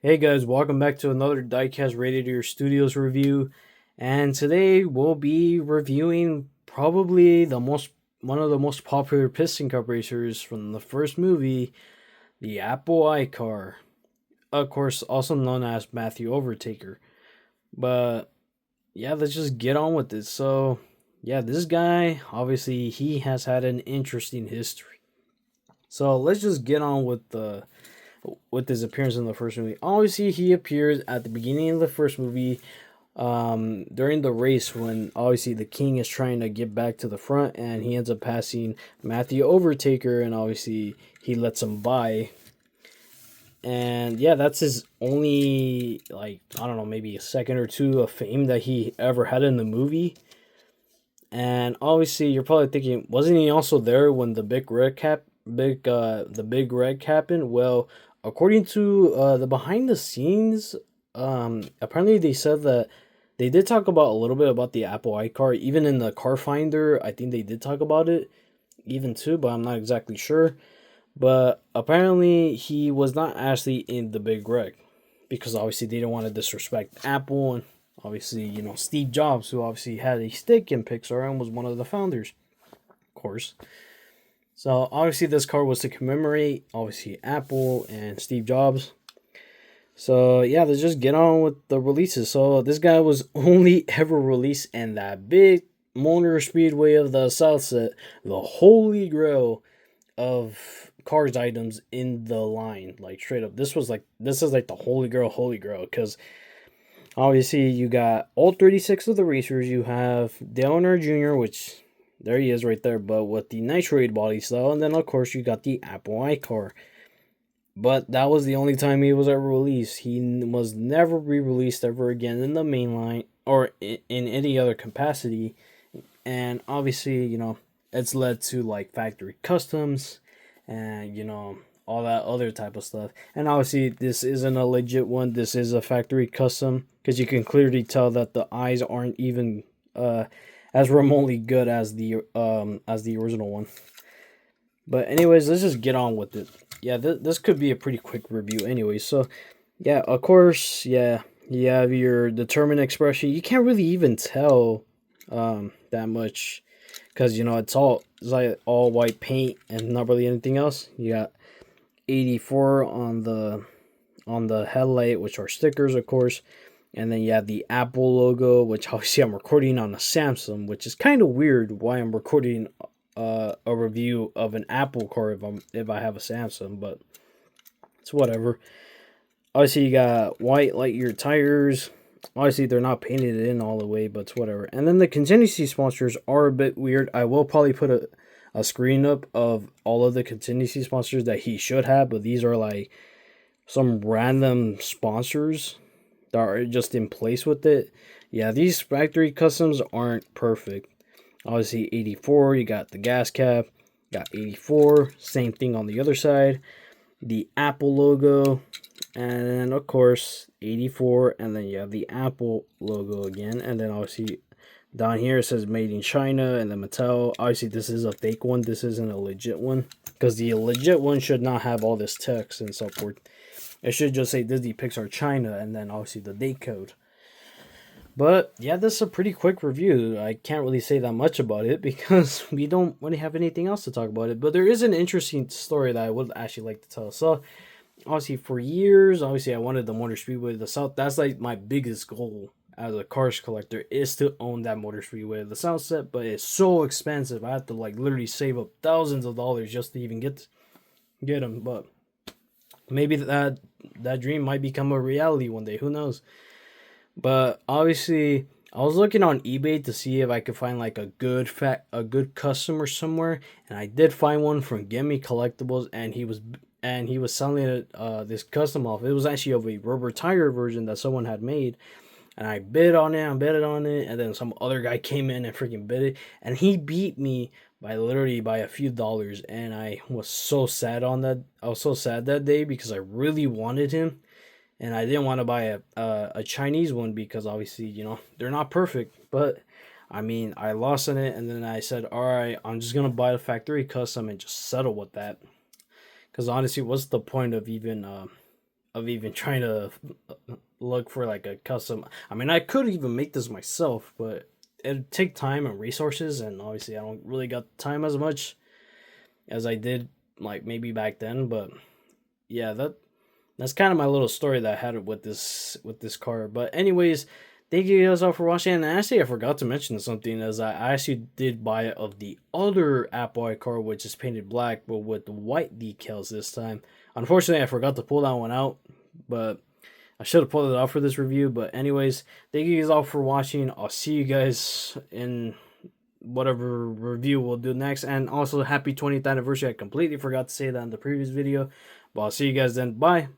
Hey guys, welcome back to another Diecast Radiator Studios review. And today we'll be reviewing probably the most one of the most popular piston cup racers from the first movie, the Apple I car. Of course, also known as Matthew Overtaker. But yeah, let's just get on with this. So yeah, this guy obviously he has had an interesting history. So let's just get on with his appearance in the first movie. Obviously, he appears at the beginning of the first movie during the race when obviously the king is trying to get back to the front and he ends up passing Matthew Overtaker and obviously he lets him by. And yeah, that's his only, like, I don't know, maybe a second or two of fame that he ever had in the movie. And obviously, you're probably thinking, wasn't he also there when the big red happened? Well, according to the behind the scenes, apparently they said that they did talk about a little bit about the Apple iCar, even in the car finder. I think they did talk about it, even too, but I'm not exactly sure. But apparently, he was not actually in the big wreck because obviously they don't want to disrespect Apple and obviously, Steve Jobs, who obviously had a stake in Pixar and was one of the founders, of course. So obviously this car was to commemorate obviously Apple and Steve Jobs. So yeah, let's just get on with the releases. So this guy was only ever released in that big Motor Speedway of the South Set, the holy grail of cars items in the line, like straight up. This is like the holy grail, because obviously you got all 36 of the racers. You have Dale Earnhardt Jr., which there he is right there, but with the nitrate body style, and then of course you got the Apple iCar. But that was the only time he was ever released. He was never re-released ever again in the main line or in any other capacity. And obviously, it's led to like factory customs and all that other type of stuff. And obviously, this isn't a legit one. This is a factory custom because you can clearly tell that the eyes aren't even as remotely good as the original one. But anyways, let's just get on with it. Yeah, this could be a pretty quick review. Anyways, so yeah, of course, yeah, you have your determined expression. You can't really even tell that much because it's like all white paint and not really anything else. You got 84 on the headlight, which are stickers, of course. And then you have the Apple logo, which obviously I'm recording on a Samsung, which is kind of weird why I'm recording a review of an Apple car if I have a Samsung, but it's whatever. Obviously, you got white Lightyear tires. Obviously, they're not painted in all the way, but it's whatever. And then the contingency sponsors are a bit weird. I will probably put a screen up of all of the contingency sponsors that he should have, but these are like some random sponsors that are just in place with it. Yeah, these factory customs aren't perfect. Obviously, 84, you got the gas cap, got 84, same thing on the other side. The Apple logo, and then of course 84, and then you have the Apple logo again, and then obviously down here it says made in China and then Mattel. Obviously, this is a fake one, this isn't a legit one, because the legit one should not have all this text and so forth. It should just say Disney Pixar China and then obviously the date code. But yeah, this is a pretty quick review. I can't really say that much about it because we don't really have anything else to talk about it. But there is an interesting story that I would actually like to tell. So obviously for years, obviously I wanted the Motor Speedway of the South. That's like my biggest goal as a cars collector, is to own that Motor Speedway of the South set. But it's so expensive. I have to like literally save up thousands of dollars just to even get them. But maybe that dream might become a reality one day. Who knows? But obviously, I was looking on eBay to see if I could find like a good customer somewhere, and I did find one from Gimme Collectibles, and he was selling it this custom off. It was actually of a rubber tire version that someone had made, and I bid on it, and then some other guy came in and freaking bid it, and he beat me by literally by a few dollars, and I was so sad on that. I was so sad that day because I really wanted him, and I didn't want to buy a Chinese one because obviously they're not perfect. But I mean, I lost in it, and then I said, all right, I'm just gonna buy the factory custom and just settle with that. Because honestly, what's the point of even of even trying to look for like a custom. I mean, I could even make this myself, but it'd take time and resources, and obviously I don't really got time as much as I did like maybe back then. But yeah, that's kind of my little story that I had with this car. But anyways, thank you guys all for watching. And actually, I forgot to mention something, as I actually did buy it of the other Apple car, which is painted black but with white decals this time. Unfortunately, I forgot to pull that one out, but I should have pulled it out for this review. But anyways, thank you guys all for watching. I'll see you guys in whatever review we'll do next. And also, happy 20th anniversary. I completely forgot to say that in the previous video. But I'll see you guys then. Bye.